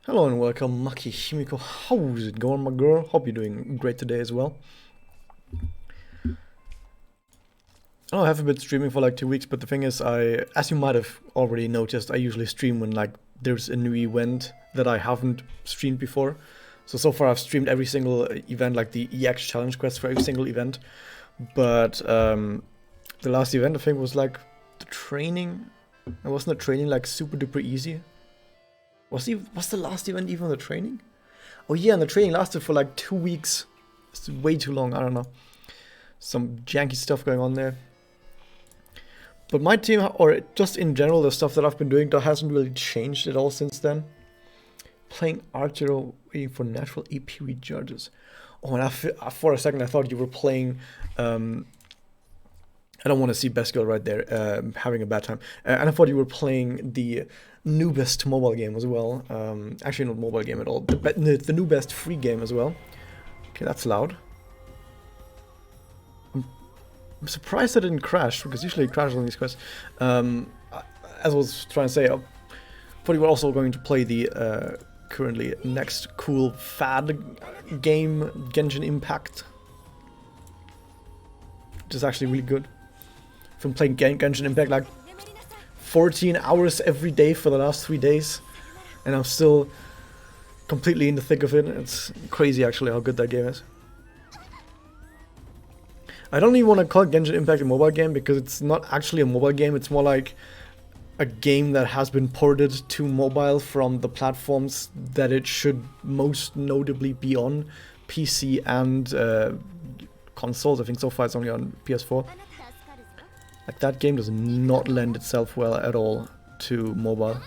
Hello and welcome, Maki Himiko. How's it going, my girl? Hope you're doing great today as well. I haven't been streaming for like 2 weeks, but the thing is, as you might have already noticed, I usually stream when like there's a new event that I haven't streamed before. So far I've streamed every single event, like the EX challenge quest for every single event. But the last event I think was like the training. And wasn't the training like super duper easy? Was the last event even the training? Oh yeah, and the training lasted for like 2 weeks. It's way too long, I don't know. Some janky stuff going on there. But my team, or just in general, the stuff that I've been doing, that hasn't really changed at all since then. Playing Archero, waiting for natural EP recharges. Oh, and for a second I thought you were playing... I don't want to see Best Girl right there, having a bad time. And I thought you were playing the newest mobile game as well. Actually, not mobile game at all. The newest free game as well. Okay, that's loud. I'm surprised I didn't crash, because usually it crashes on these quests. As I was trying to say, I thought you were also going to play the currently next cool fad game, Genshin Impact. Which is actually really good. I've been playing Genshin Impact like 14 hours every day for the last 3 days, and I'm still completely in the thick of it. It's crazy actually how good that game is. I don't even want to call Genshin Impact a mobile game, because it's not actually a mobile game. It's more like a game that has been ported to mobile from the platforms that it should most notably be on, PC and consoles. I think so far it's only on PS4. Like, that game does not lend itself well at all to mobile.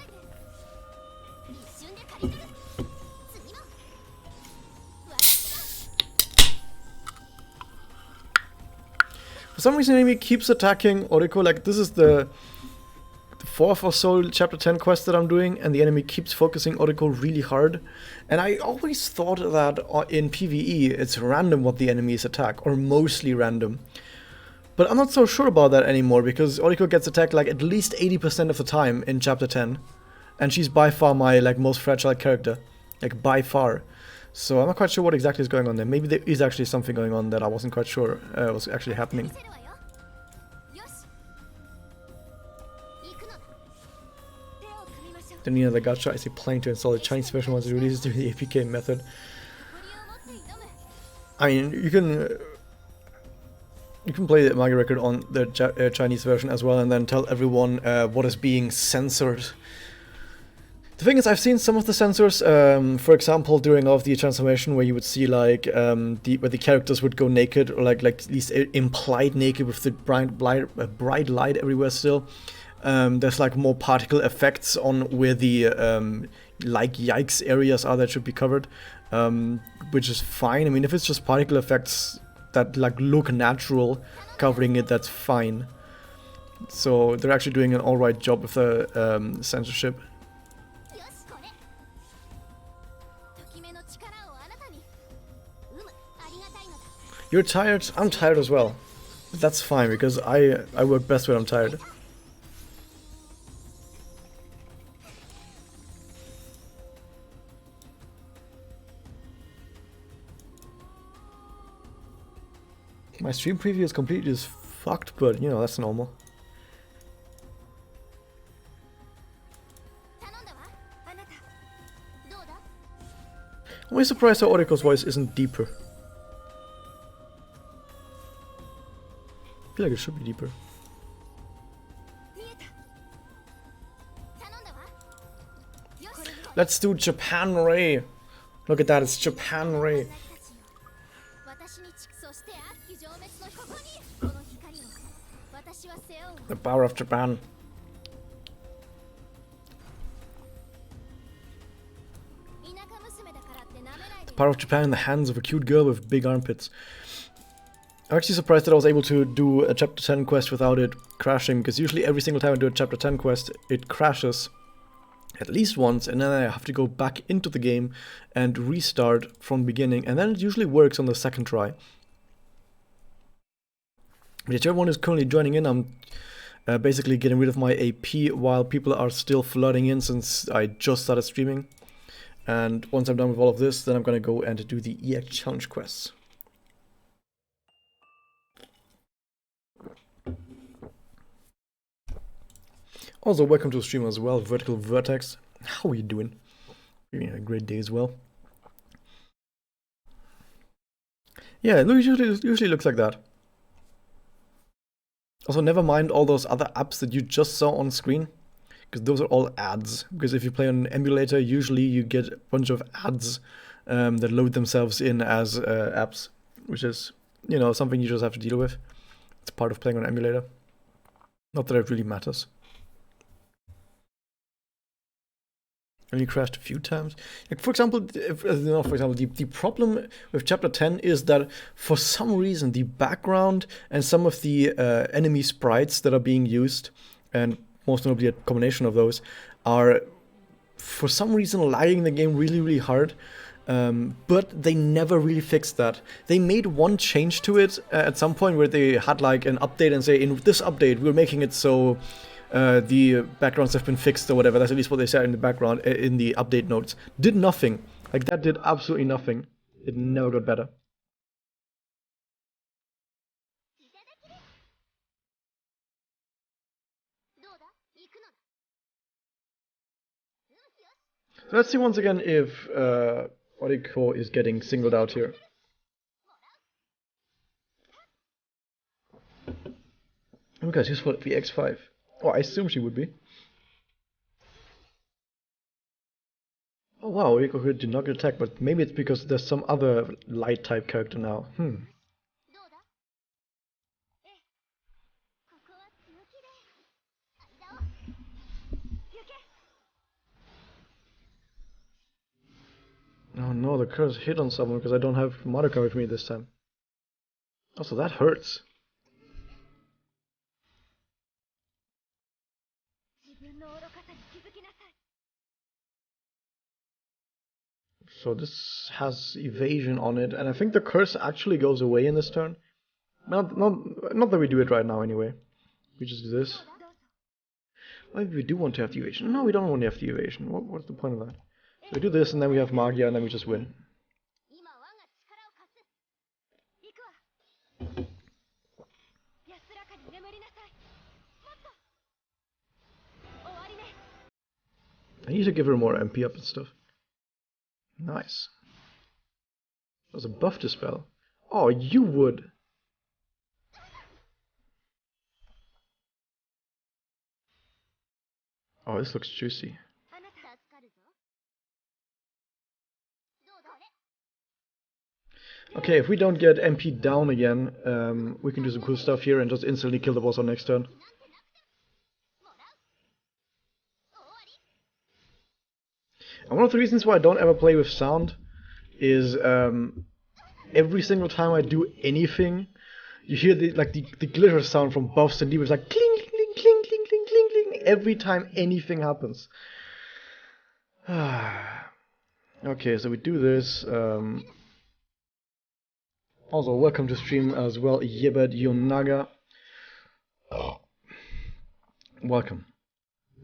For some reason, enemy keeps attacking Oriko. Like, this is the fourth or so chapter 10 quest that I'm doing, and the enemy keeps focusing Oriko really hard. And I always thought that in PvE it's random what the enemies attack, or mostly random. But I'm not so sure about that anymore, because Oriko gets attacked like at least 80% of the time in chapter 10. And she's by far my like most fragile character. Like, by far. So I'm not quite sure what exactly is going on there. Maybe there is actually something going on that I wasn't quite sure was actually happening. The Nina the Gacha is planning to install the Chinese version once it releases through the APK method. I mean, you can play the Magia record on the Chinese version as well, and then tell everyone what is being censored. The thing is, I've seen some of the censors, for example, during all of the transformation, where you would see like where the characters would go naked, or like at least implied naked with the bright light everywhere still. There's like more particle effects on where the like yikes areas are that should be covered, which is fine. I mean, if it's just particle effects that like look natural covering it, that's fine. So they're actually doing an alright job with the censorship. You're tired? I'm tired as well. But that's fine, because I work best when I'm tired. My stream preview is completely just fucked, but you know, that's normal. I'm really surprised how Oriko's voice isn't deeper. I feel like it should be deeper. Let's do Japan Ray. Look at that, it's Japan Ray. The power of Japan. The power of Japan in the hands of a cute girl with big armpits. I'm actually surprised that I was able to do a chapter 10 quest without it crashing, because usually every single time I do a chapter 10 quest, it crashes at least once, and then I have to go back into the game and restart from the beginning, and then it usually works on the second try. But if everyone is currently joining in, I'm basically getting rid of my AP while people are still flooding in, since I just started streaming. And once I'm done with all of this, then I'm gonna go and do the EX challenge quests. Also, welcome to the stream as well, Vertical Vertex. How are you doing? You're having a great day as well. Yeah, it usually looks like that. Also, never mind all those other apps that you just saw on screen, because those are all ads. Because if you play on an emulator, usually you get a bunch of ads that load themselves in as apps, which is, you know, something you just have to deal with. It's part of playing on an emulator. Not that it really matters. Only crashed a few times. Like for example, the problem with Chapter 10 is that for some reason the background and some of the enemy sprites that are being used, and most notably a combination of those, are for some reason lagging the game really hard. But they never really fixed that. They made one change to it at some point where they had like an update and say, in this update we're making it so the backgrounds have been fixed or whatever. That's at least what they said in the background, in the update notes. Did nothing. Like, that did absolutely nothing. It never got better. So let's see once again if Oriko is getting singled out here. Oh, guys, she's for the X5. Oh, I assume she would be. Oh wow, Oriko did not get attacked, but maybe it's because there's some other light type character now. Oh no, the curse hit on someone because I don't have Madoka with me this time. Also, that hurts. So this has evasion on it, and I think the curse actually goes away in this turn. Not that we do it right now anyway. We just do this. Maybe we do want to have the evasion. No, we don't want to have the evasion. What's the point of that? So we do this, and then we have Magia, and then we just win. I need to give her more MP up and stuff. Nice. That was a buff dispel. Oh, you would. Oh, this looks juicy. Okay, if we don't get MP down again, we can do some cool stuff here and just instantly kill the boss on next turn. And one of the reasons why I don't ever play with sound is every single time I do anything, you hear the glitter sound from buffs and debuffs, like cling, cling, cling, cling, cling, cling, cling, every time anything happens. Okay, so we do this. Also, welcome to stream as well, Yebed Yonaga. Welcome.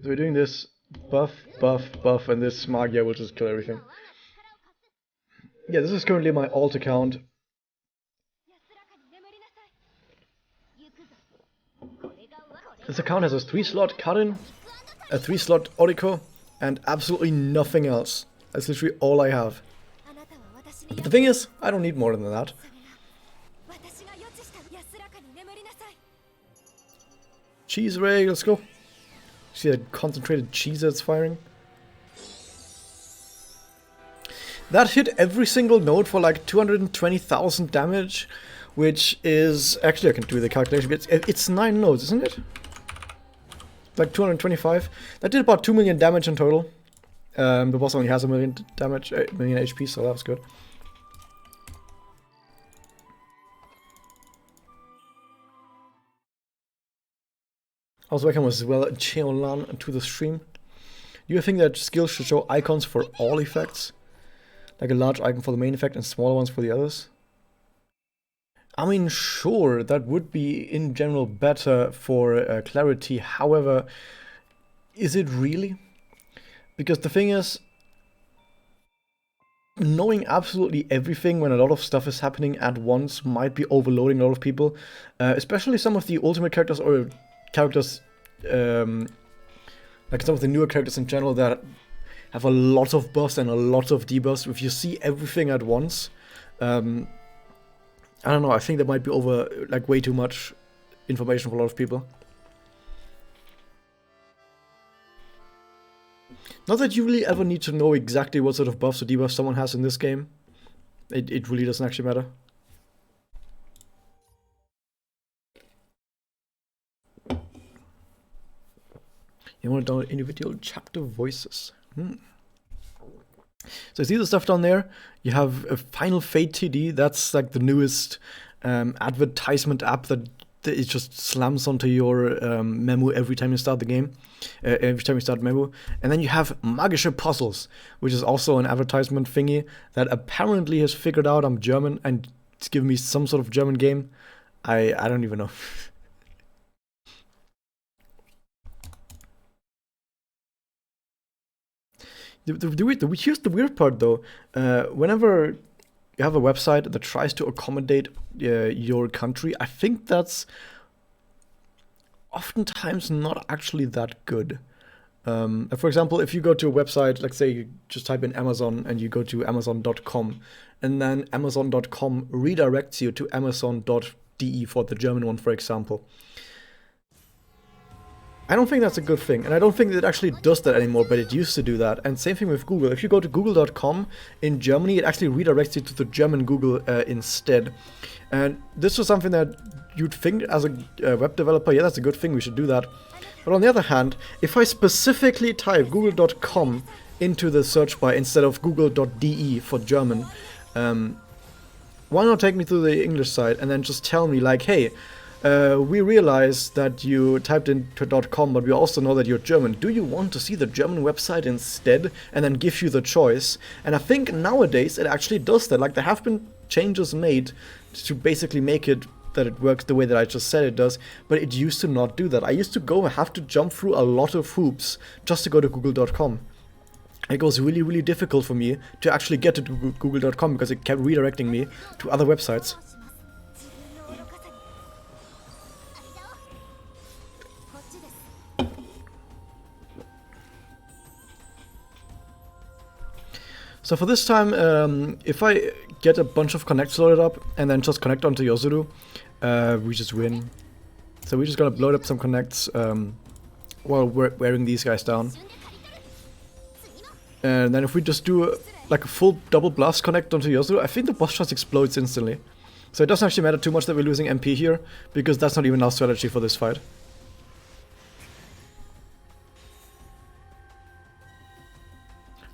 So we're doing this buff, buff, buff, and this Magia will just kill everything. Yeah, this is currently my alt account. This account has a 3-slot Karin, a 3-slot Oriko, and absolutely nothing else. That's literally all I have. But the thing is, I don't need more than that. Cheese ray, let's go. See that concentrated cheese that's firing? That hit every single node for like 220,000 damage, which is... Actually, I can do the calculation, but it's 9 nodes, isn't it? Like 225. That did about 2 million damage in total. The boss only has a million damage, million HP, so that was good. Also, welcome as well, Cheolan, to the stream. Do you think that skills should show icons for all effects? Like a large icon for the main effect and smaller ones for the others? I mean, sure, that would be in general better for clarity. However, is it really? Because the thing is, knowing absolutely everything when a lot of stuff is happening at once might be overloading a lot of people, especially some of the ultimate characters or characters, like some of the newer characters in general that have a lot of buffs and a lot of debuffs. If you see everything at once, I don't know, I think that might be like way too much information for a lot of people. Not that you really ever need to know exactly what sort of buffs or debuffs someone has in this game. It really doesn't actually matter. You want to download individual chapter voices. So see the stuff down there? You have a Final Fate TD. That's like the newest advertisement app that it just slams onto your memo every time you start the game. Every time you start memo. And then you have Magische Puzzles, which is also an advertisement thingy that apparently has figured out I'm German and it's giving me some sort of German game. I don't even know. Here's the weird part though. Whenever you have a website that tries to accommodate your country, I think that's oftentimes not actually that good. For example, if you go to a website, like say you just type in Amazon and you go to amazon.com, and then amazon.com redirects you to amazon.de for the German one, for example. I don't think that's a good thing, and I don't think it actually does that anymore, but it used to do that. And same thing with Google. If you go to google.com in Germany, it actually redirects you to the German Google instead. And this was something that you'd think as a web developer, yeah, that's a good thing, we should do that. But on the other hand, if I specifically type google.com into the search bar instead of google.de for German, why not take me to the English side and then just tell me like, hey, we realize that you typed into .com, but we also know that you're German. Do you want to see the German website instead? And then give you the choice. And I think nowadays it actually does that. Like, there have been changes made to basically make it that it works the way that I just said it does, but it used to not do that. I used to have to jump through a lot of hoops just to go to google.com. It was really, really difficult for me to actually get to google.com because it kept redirecting me to other websites. So for this time, if I get a bunch of connects loaded up and then just connect onto Yozuru, we just win. So we're just gonna load up some connects while we're wearing these guys down. And then if we just do like a full double blast connect onto Yozuru, I think the boss just explodes instantly. So it doesn't actually matter too much that we're losing MP here, because that's not even our strategy for this fight.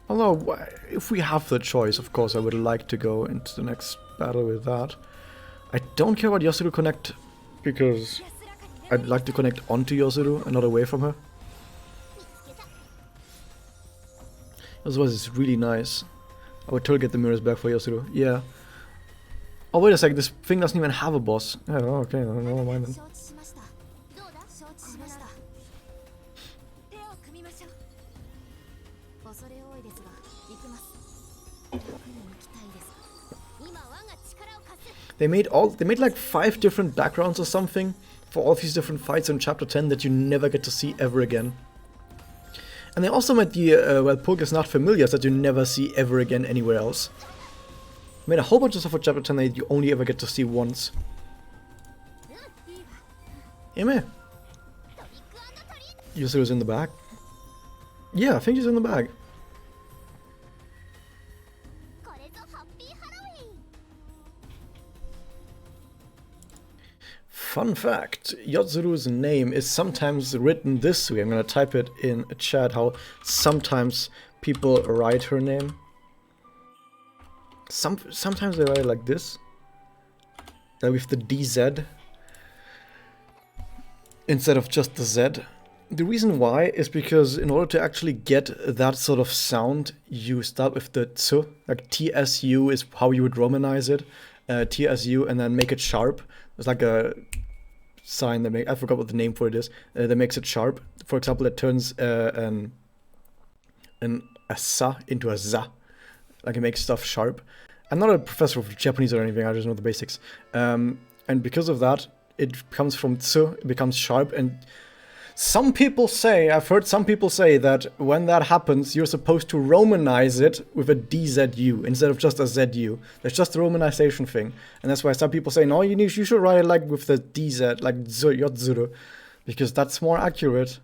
Although, if we have the choice, of course, I would like to go into the next battle with that. I don't care about Yozuru connect, because I'd like to connect onto Yozuru and not away from her. Otherwise, it's really nice. I would totally get the mirrors back for Yozuru. Yeah. Oh, wait a second, this thing doesn't even have a boss. Oh, okay, never mind then. They made like 5 different backgrounds or something for all these different fights in Chapter 10 that you never get to see ever again. And they also made the, well, Pulgas not familiars that you never see ever again anywhere else. Made a whole bunch of stuff for Chapter 10 that you only ever get to see once. Ime. Yusuru's in the bag? Yeah, I think he's in the bag. Fun fact, Yotsuru's name is sometimes written this way. I'm gonna type it in a chat how sometimes people write her name. Sometimes they write it like this. With the DZ instead of just the Z. The reason why is because in order to actually get that sort of sound, you start with the tsu, like TSU is how you would Romanize it. TSU and then make it sharp. It's like a sign that I forgot what the name for it is, that makes it sharp. For example, it turns a sa into a za. Like it makes stuff sharp. I'm not a professor of Japanese or anything, I just know the basics. And because of that, it comes from tsu, it becomes sharp, and some people say, I've heard some people say that when that happens, you're supposed to Romanize it with a DZU instead of just a ZU. That's just the Romanization thing. And that's why some people say, no, you should write it like with the DZ, like Yotzuru, because that's more accurate.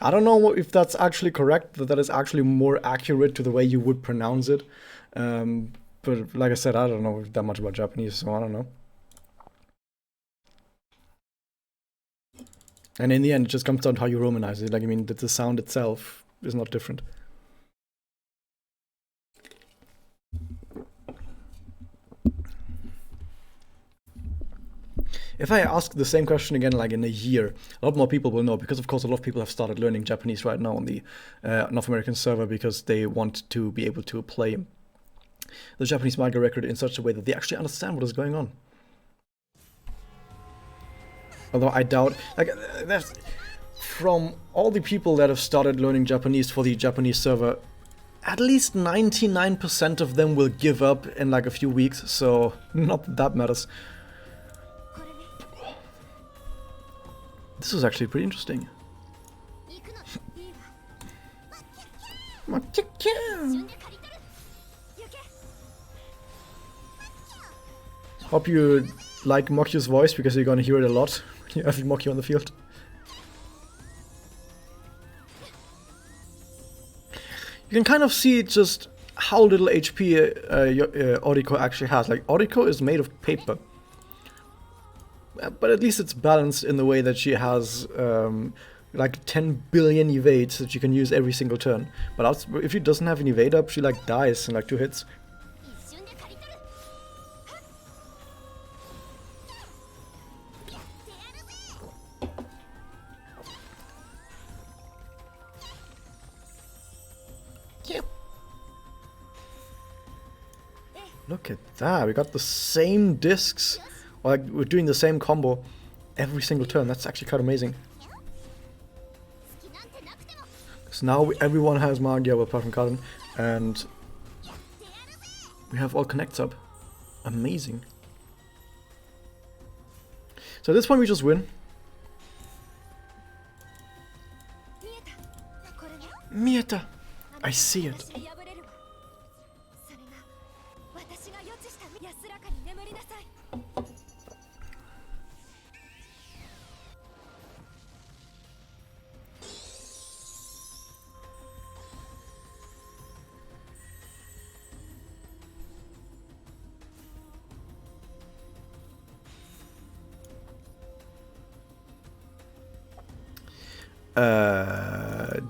I don't know if that's actually correct, that is actually more accurate to the way you would pronounce it. But like I said, I don't know that much about Japanese, so I don't know. And in the end, it just comes down to how you Romanize it. Like, I mean, the sound itself is not different. If I ask the same question again, like in a year, a lot more people will know, because of course a lot of people have started learning Japanese right now on the North American server because they want to be able to play the Japanese manga record in such a way that they actually understand what is going on. Although I doubt, like, from all the people that have started learning Japanese for the Japanese server, at least 99% of them will give up in like a few weeks, so not that that matters. This was actually pretty interesting. Hope you like Mokyu's voice, because you're gonna hear it a lot when you have Mokyu on the field. You can kind of see just how little HP Oriko actually has. Like, Oriko is made of paper. But at least it's balanced in the way that she has like 10 billion evades that you can use every single turn. But if she doesn't have an evade up, she like dies in like 2 hits. Look at that, we got the same discs. Like, we're doing the same combo every single turn. That's actually quite amazing. So now everyone has Magia apart from Karin, and we have all connects up. Amazing. So at this point we just win. Mieta! I see it.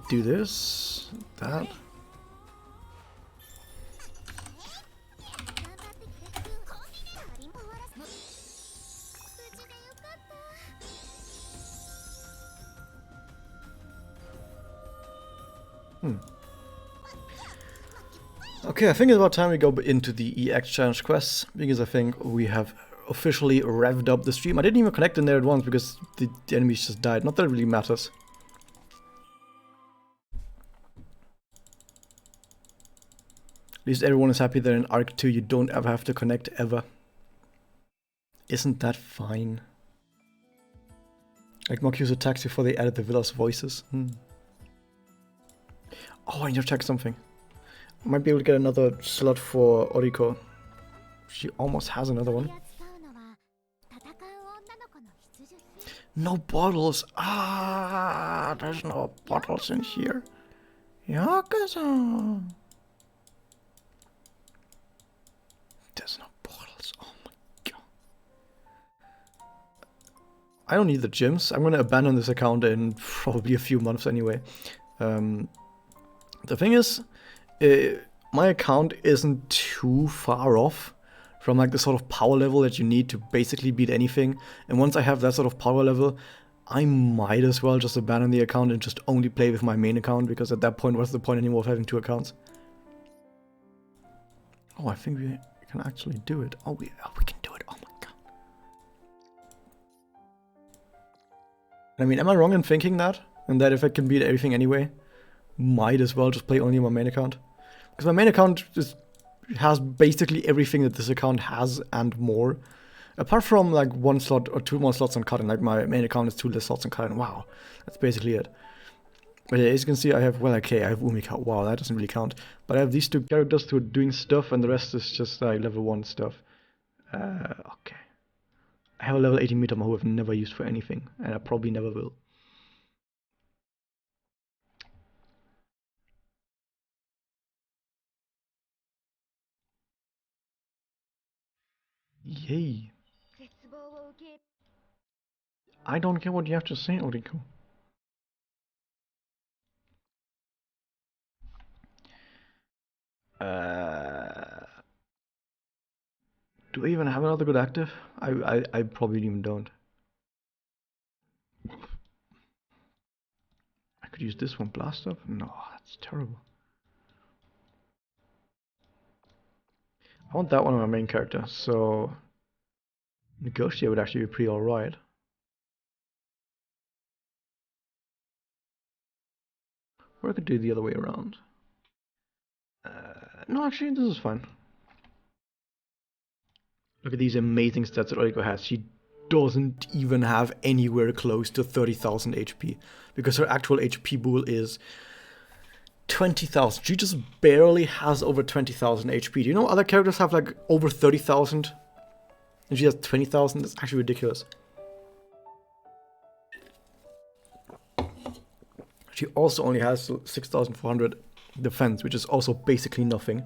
Do this, that. Okay, I think it's about time we go into the EX challenge quests, because I think we have officially revved up the stream. I didn't even connect in there at once because the enemies just died. Not that it really matters. At least everyone is happy that in Arc 2 you don't ever have to connect ever. Isn't that fine? Like Mokyu's attacks before they added the villa's voices. Oh, I need to check something. I might be able to get another slot for Oriko. She almost has another one. No bottles. Ah, there's no bottles in here. Yakuza. There's no bottles. Oh my god. I don't need the gyms. I'm gonna abandon this account in probably a few months anyway. The thing is, my account isn't too far off from like the sort of power level that you need to basically beat anything. And once I have that sort of power level, I might as well just abandon the account and just only play with my main account, because at that point, what's the point anymore of having 2 accounts? Oh, I think we can actually do it. Oh, we can do it. Oh my god. I mean, am I wrong in thinking that? And that if I can beat everything anyway, might as well just play only my main account? Because my main account is has basically everything that this account has and more. Apart from like 1 slot or 2 more slots on cutting, like my main account is 2 less slots on cutting. Wow, that's basically it. But yeah, as you can see, I have, well, okay, I have Umika. Wow, that doesn't really count. But I have these 2 characters who are doing stuff, and the rest is just like level 1 stuff. Okay. I have a level 80 Metama who I've never used for anything, and I probably never will. Yay. I don't care what you have to say, Oriko. Do I even have another good active? I probably even don't. I could use this one, blast up? No, that's terrible. I want that one on my main character, so negotiate would actually be pretty alright. Or I could do it the other way around. No, actually, this is fine. Look at these amazing stats that Oriko has. She doesn't even have anywhere close to 30,000 HP, because her actual HP pool is 20,000. She just barely has over 20,000 HP. Do you know other characters have like over 30,000? And she has 20,000? That's actually ridiculous. She also only has 6,400 defense, which is also basically nothing.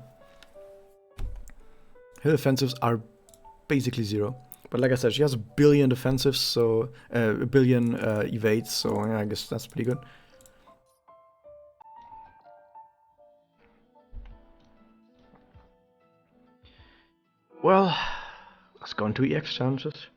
Her defensives are basically 0. But like I said, she has a billion defensives, so a billion evades, so yeah, I guess that's pretty good. Well, let's go into EX challenges.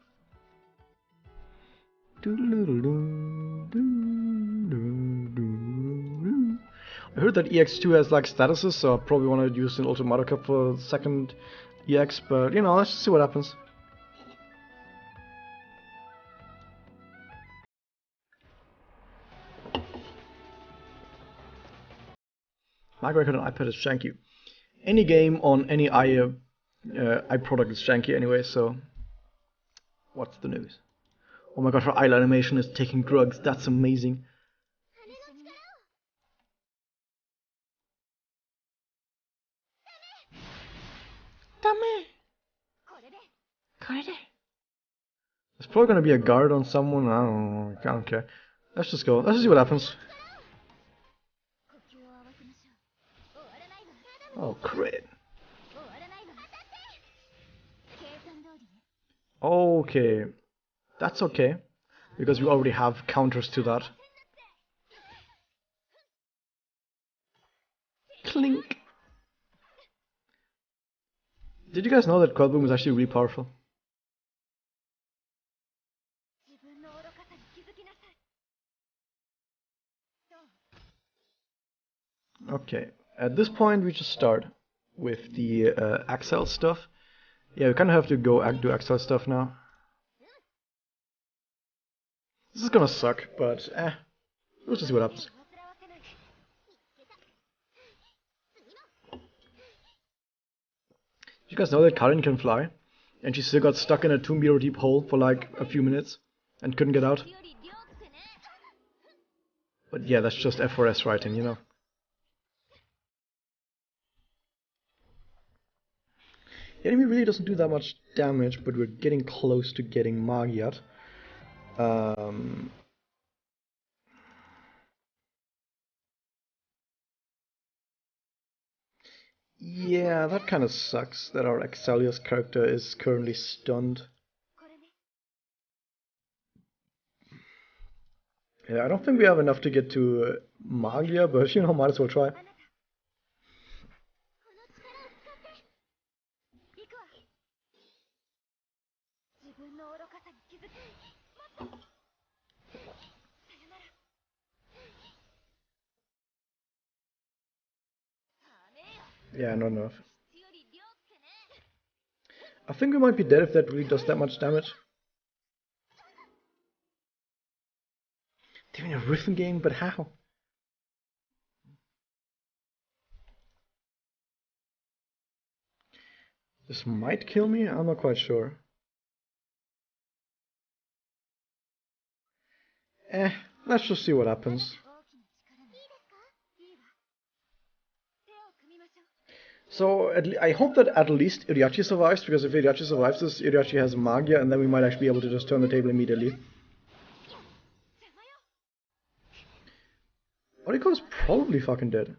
I heard that EX2 has like statuses, so I probably want to use an Ultimate Cup for the second EX, but you know, let's just see what happens. My record on iPad is janky. Any game on any i product is janky anyway, so what's the news? Oh my god, her eye animation is taking drugs, that's amazing. There's probably gonna be a guard on someone, I don't know, I don't care. Let's just go, let's just see what happens. Oh, crit. Okay, that's okay, because we already have counters to that. Clink. Did you guys know that Quad Boom is actually really powerful? Okay, at this point we just start with the Axel stuff. Yeah, we kind of have to go do Axel stuff now. This is gonna suck, but we'll just see what happens. You guys know that Karin can fly? And she still got stuck in a 2-meter deep hole for like a few minutes and couldn't get out? But yeah, that's just F4S writing, you know. The enemy really doesn't do that much damage, but we're getting close to getting Magia. Yeah, that kind of sucks that our Exalius character is currently stunned. Yeah, I don't think we have enough to get to Magia, but you know, might as well try. Yeah, not enough. I think we might be dead if that really does that much damage. Doing a rhythm game, but how? This might kill me? I'm not quite sure. Let's just see what happens. So I hope that at least Iriachi survives, because if Iriachi survives this, Iriachi has Magia, and then we might actually be able to just turn the table immediately. Oriko is probably fucking dead.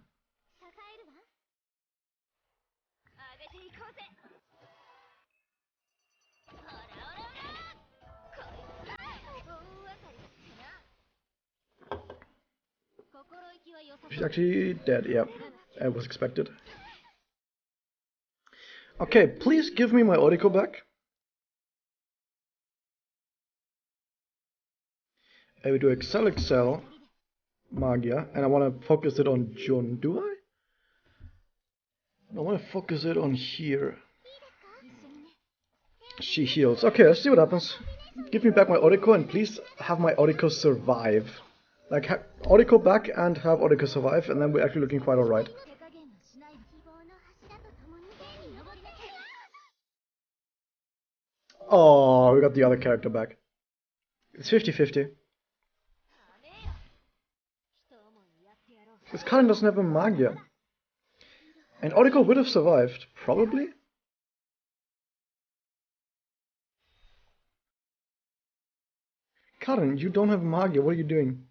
She's actually dead, yeah. It was expected. Okay, please give me my Oriko back. I will do Excel, Magia, and I want to focus it on Jun. Do I? I want to focus it on here. She heals. Okay, let's see what happens. Give me back my Oriko, and please have my Oriko survive. Like, have Oriko back and have Oriko survive, and then we're actually looking quite alright. Oh, we got the other character back. It's 50-50. Because Karin doesn't have a Magia. And Oriko would have survived, probably? Karin, you don't have Magia, what are you doing?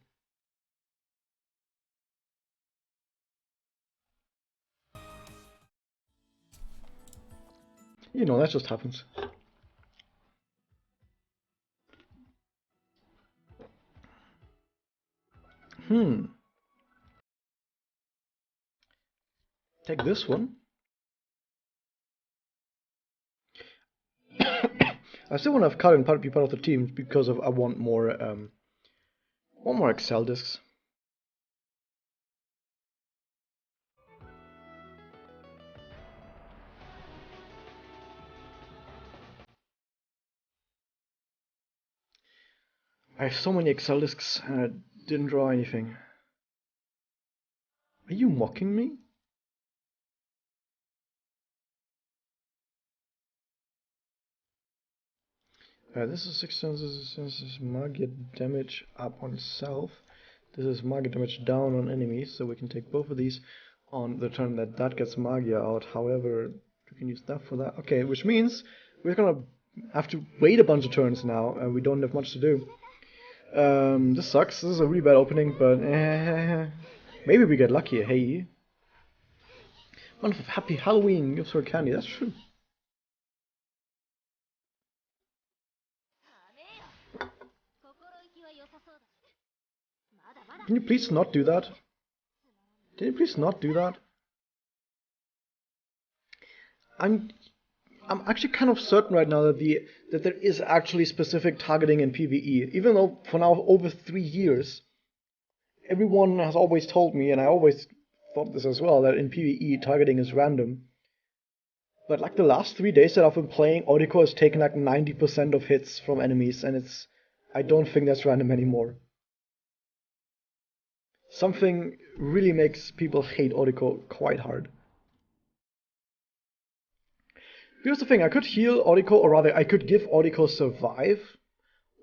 You know, that just happens. Take this one. I still want to have Karin be part of the team because I want more Excel discs. I have so many Excel discs and I didn't draw anything. Are you mocking me? This is 6 times, this is Magia damage up on self. This is Magia damage down on enemies, so we can take both of these on the turn that gets Magia out. However, we can use that for that. Okay, which means we're gonna have to wait a bunch of turns now, and we don't have much to do. This sucks. This is a really bad opening, but maybe we get lucky. Hey, wonderful, happy Halloween gives her candy. That's true. Can you please not do that? Can you please not do that? I'm actually kind of certain right now that there is actually specific targeting in PvE, even though for now over 3 years, everyone has always told me, and I always thought this as well, that in PvE targeting is random. But like the last 3 days that I've been playing, Oriko has taken like 90% of hits from enemies, and I don't think that's random anymore. Something really makes people hate Oriko quite hard. Here's the thing, I could heal Oriko, or rather I could give Oriko survive,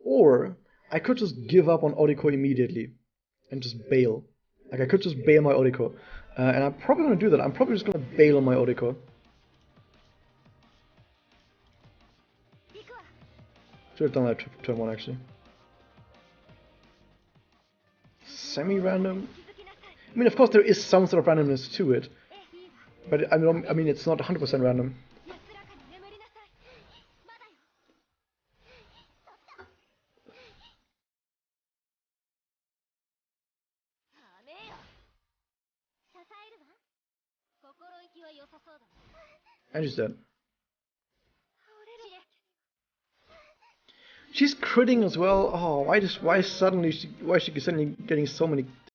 or I could just give up on Oriko immediately and just bail. Like I could just bail my Oriko. And I'm probably gonna do that. I'm probably just gonna bail on my Oriko. Should have done that turn 1 actually. Semi-random. I mean, of course there is some sort of randomness to it, but I mean it's not 100% random. And she's dead. She's critting as well. Oh, why is she suddenly getting so many